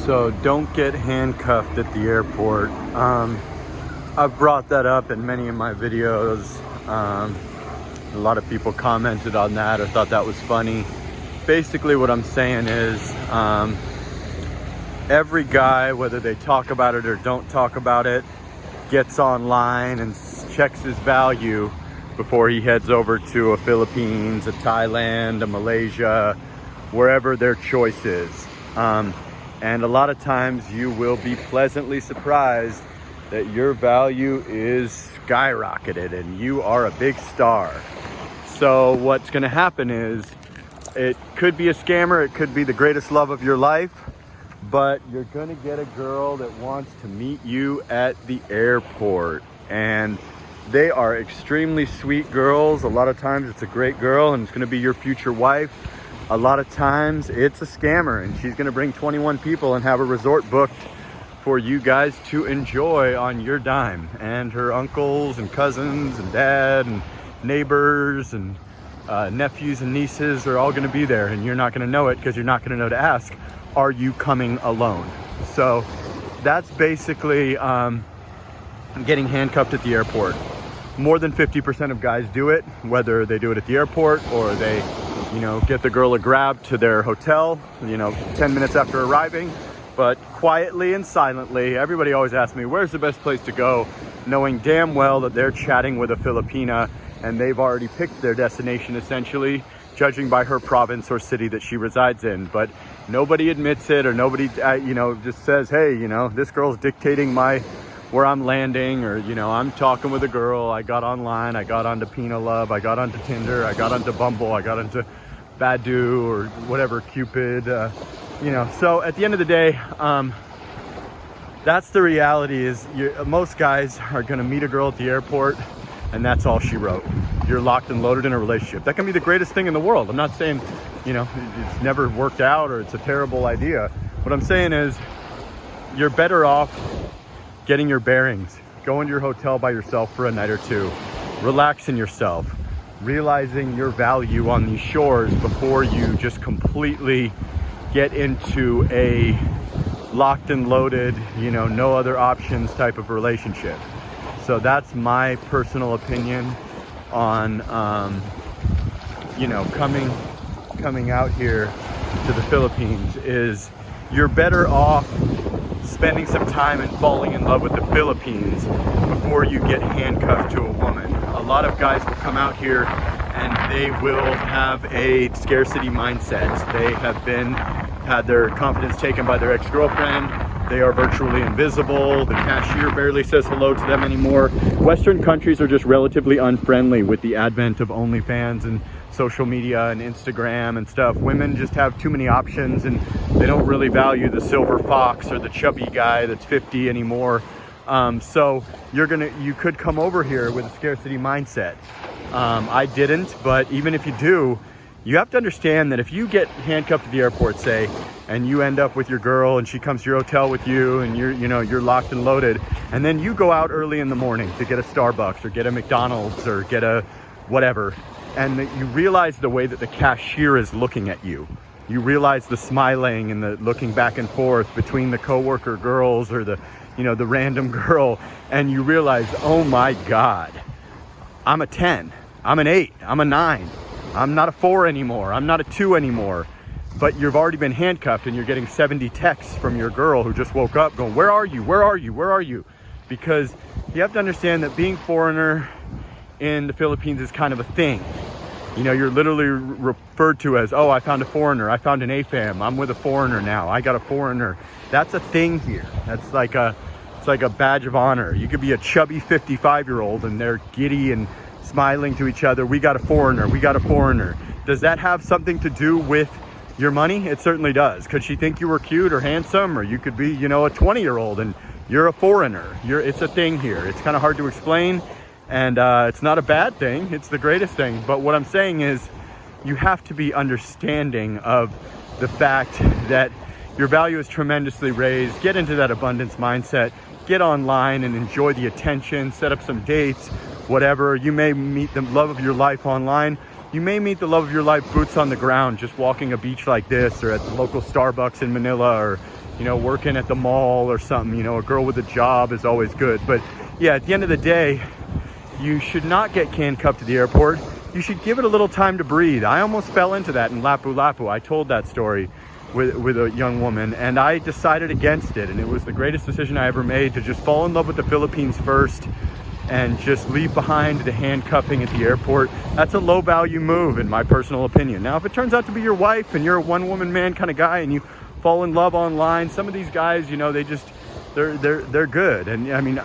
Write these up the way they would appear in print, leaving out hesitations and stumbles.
So don't get handcuffed at the airport. I've brought that up in many of my videos. A lot of people commented on that or thought that was funny. Basically what I'm saying is every guy, whether they talk about it or don't talk about it, gets online and checks his value before he heads over to a Philippines, a Thailand, a Malaysia, wherever their choice is. And a lot of times you will be pleasantly surprised that your value is skyrocketed and you are a big star. So what's gonna happen is it could be a scammer, it could be the greatest love of your life, but you're gonna get a girl that wants to meet you at the airport. And they are extremely sweet girls. A lot of times it's a great girl and it's gonna be your future wife. A lot of times it's a scammer and she's gonna bring 21 people and have a resort booked for you guys to enjoy on your dime. And her uncles and cousins and dad and neighbors and nephews and nieces are all gonna be there, and you're not gonna know it because you're not gonna know to ask, are you coming alone? So that's basically getting handcuffed at the airport. More than 50% of guys do it, whether they do it at the airport or they, get the girl a grab to their hotel, 10 minutes after arriving. But quietly and silently, everybody always asks me, where's the best place to go? Knowing damn well that they're chatting with a Filipina and they've already picked their destination, essentially, judging by her province or city that she resides in. But nobody admits it, or nobody, just says, hey, this girl's dictating where I'm landing, or, I'm talking with a girl. I got online, I got onto Pina Love, I got onto Tinder, I got onto Bumble, I got onto Badu or whatever, Cupid, So at the end of the day, that's the reality. Is most guys are going to meet a girl at the airport and that's all she wrote. You're locked and loaded in a relationship. That can be the greatest thing in the world. I'm not saying, it's never worked out or it's a terrible idea. What I'm saying is you're better off getting your bearings, going to your hotel by yourself for a night or two, relaxing yourself, realizing your value on these shores before you just completely get into a locked and loaded, no other options type of relationship. So that's my personal opinion on, coming out here to the Philippines. Is you're better off spending some time and falling in love with the Philippines before you get handcuffed to a woman. A lot of guys will come out here and they will have a scarcity mindset. They have had their confidence taken by their ex-girlfriend. They are virtually invisible. The cashier barely says hello to them anymore. Western countries are just relatively unfriendly with the advent of OnlyFans and social media and Instagram and stuff. Women just have too many options and they don't really value the silver fox or the chubby guy that's 50 anymore. So you could come over here with a scarcity mindset. I didn't, but even if you do, you have to understand that if you get handcuffed at the airport, say, and you end up with your girl and she comes to your hotel with you and you're locked and loaded, and then you go out early in the morning to get a Starbucks or get a McDonald's or get a whatever, and you realize the way that the cashier is looking at you. You realize the smiling and the looking back and forth between the coworker girls or the random girl, and you realize, oh my God, I'm a 10, I'm an 8, I'm a 9. I'm not a 4 anymore. I'm not a 2 anymore. But you've already been handcuffed and you're getting 70 texts from your girl who just woke up going, where are you? Where are you? Where are you? Because you have to understand that being foreigner in the Philippines is kind of a thing. You're literally referred to as, oh, I found a foreigner. I found an AFAM. I'm with a foreigner now. I got a foreigner. That's a thing here. That's like a badge of honor. You could be a chubby 55-year-old and they're giddy and smiling to each other. We got a foreigner. We got a foreigner. Does that have something to do with your money? It certainly does. Could she think you were cute or handsome? Or you could be, a 20-year-old and you're a foreigner. It's a thing here. It's kind of hard to explain. And it's not a bad thing. It's the greatest thing. But what I'm saying is you have to be understanding of the fact that your value is tremendously raised. Get into that abundance mindset. Get online and enjoy the attention. Set up some dates. Whatever. You may meet the love of your life online. You may meet the love of your life boots on the ground, just walking a beach like this or at the local Starbucks in Manila or, you know, working at the mall or something. You know, a girl with a job is always good. But yeah, at the end of the day, you should not get handcuffed to the airport. You should give it a little time to breathe. I almost fell into that in Lapu-Lapu. I told that story with a young woman, and I decided against it. And it was the greatest decision I ever made, to just fall in love with the Philippines first and just leave behind the handcuffing at the airport. That's a low value move in my personal opinion. Now, if it turns out to be your wife and you're a one woman man kind of guy and you fall in love online, some of these guys, you know, they're good. And I mean,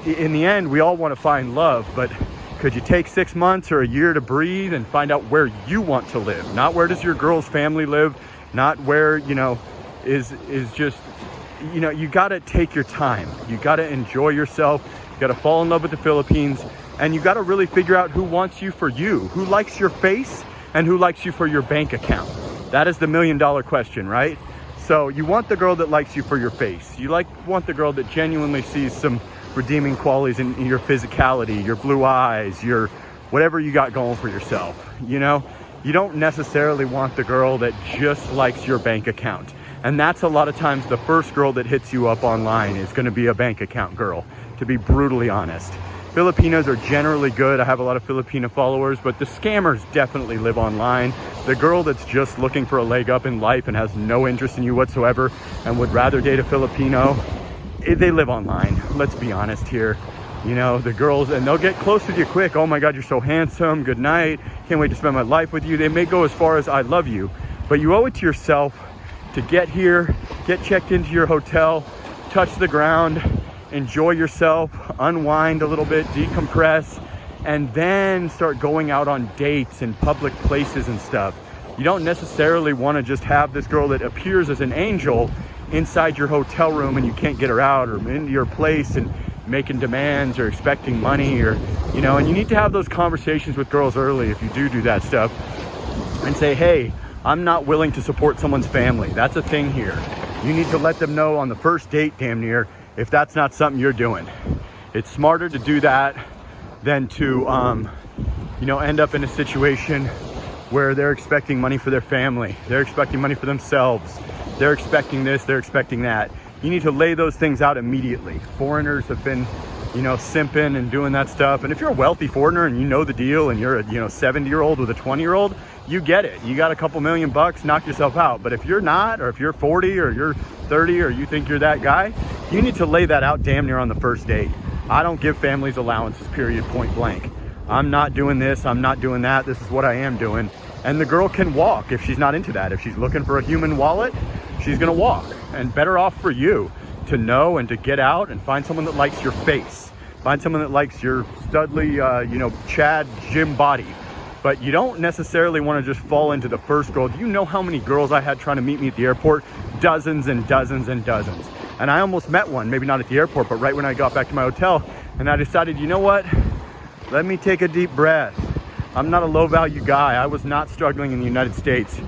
in the end, we all want to find love, but could you take 6 months or a year to breathe and find out where you want to live? Not where does your girl's family live, not where, you know, is just, you know, you got to take your time. You got to enjoy yourself. You got to fall in love with the Philippines, and you got to really figure out who wants you for you, who likes your face and who likes you for your bank account. That is the $1 million question, right? So you want the girl that likes you for your face. You want the girl that genuinely sees some redeeming qualities in your physicality, your blue eyes, your whatever you got going for yourself. You know, you don't necessarily want the girl that just likes your bank account. And that's a lot of times the first girl that hits you up online is going to be a bank account girl, to be brutally honest. Filipinos are generally good. I have a lot of Filipino followers, but the scammers definitely live online. The girl that's just looking for a leg up in life and has no interest in you whatsoever and would rather date a Filipino, they live online. Let's be honest here. You know, the girls, and they'll get close with you quick. Oh my God, you're so handsome. Good night. Can't wait to spend my life with you. They may go as far as I love you, but you owe it to yourself to get here, get checked into your hotel, touch the ground, enjoy yourself, unwind a little bit, decompress, and then start going out on dates in public places and stuff. You don't necessarily want to just have this girl that appears as an angel inside your hotel room and you can't get her out, or into your place and making demands or expecting money, or, you know, and you need to have those conversations with girls early if you do that stuff, and say, hey, I'm not willing to support someone's family. That's a thing here. You need to let them know on the first date, damn near, if that's not something you're doing. It's smarter to do that than to, you know, end up in a situation where they're expecting money for their family. They're expecting money for themselves. They're expecting this, they're expecting that. You need to lay those things out immediately. Foreigners have been, you know, simping and doing that stuff. And if you're a wealthy foreigner and you know the deal and you're a, you know, 70-year-old with a 20-year-old, you get it. You got a couple $1 million, knock yourself out. But if you're not, or if you're 40 or you're 30 or you think you're that guy, you need to lay that out damn near on the first date. I don't give families allowances, period, point blank. I'm not doing this, I'm not doing that, this is what I am doing. And the girl can walk if she's not into that. If she's looking for a human wallet, she's gonna walk. And better off for you to know and to get out and find someone that likes your face. Find someone that likes your studly, you know, Chad gym body. But you don't necessarily want to just fall into the first girl. Do you know how many girls I had trying to meet me at the airport? Dozens and dozens and dozens. And I almost met one, maybe not at the airport, but right when I got back to my hotel. And I decided, you know what? Let me take a deep breath. I'm not a low value guy. I was not struggling in the United States.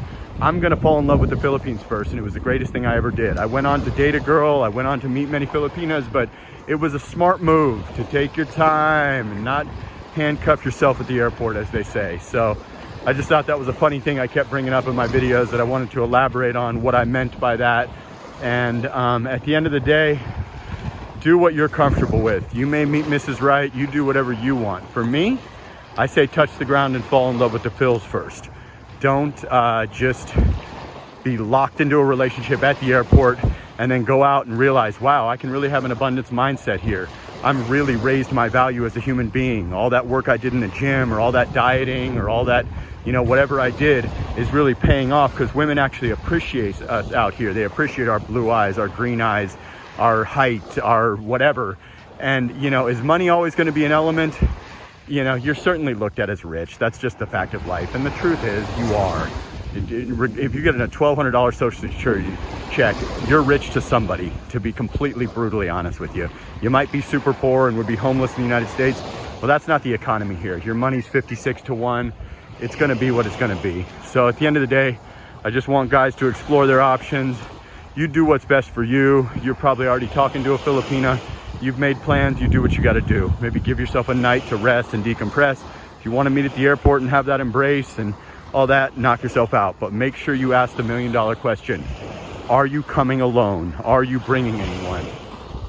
I'm gonna fall in love with the Philippines first, and it was the greatest thing I ever did. I went on to date a girl, I went on to meet many Filipinas, but it was a smart move to take your time and not handcuff yourself at the airport, as they say. So I just thought that was a funny thing I kept bringing up in my videos, that I wanted to elaborate on what I meant by that. And at the end of the day, do what you're comfortable with. You may meet Mrs. Right, you do whatever you want. For me, I say touch the ground and fall in love with the Phils first. Don't just be locked into a relationship at the airport and then go out and realize, wow, I can really have an abundance mindset here. I'm really raised my value as a human being. All that work I did in the gym, or all that dieting, or all that, you know, whatever I did is really paying off, because women actually appreciate us out here. They appreciate our blue eyes, our green eyes, our height, our whatever. And, you know, is money always going to be an element? You know, you're certainly looked at as rich. That's just the fact of life. And the truth is, you are. If you get a $1,200 social security check, you're rich to somebody, to be completely brutally honest with you. You might be super poor and would be homeless in the United States. Well, that's not the economy here. Your money's 56 to 1. It's going to be what it's going to be. So at the end of the day, I just want guys to explore their options. You do what's best for you. You're probably already talking to a Filipina. You've made plans. You do what you got to do. Maybe give yourself a night to rest and decompress. If you want to meet at the airport and have that embrace and all that, knock yourself out. But make sure you ask the $1 million question. Are you coming alone? Are you bringing anyone?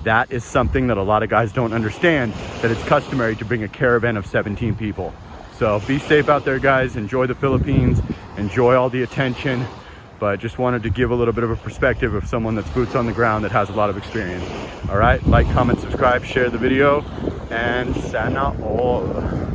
That is something that a lot of guys don't understand, that it's customary to bring a caravan of 17 people. So be safe out there, guys. Enjoy the Philippines. Enjoy all the attention. But just wanted to give a little bit of a perspective of someone that's boots on the ground that has a lot of experience. All right, like, comment, subscribe, share the video, and sana all.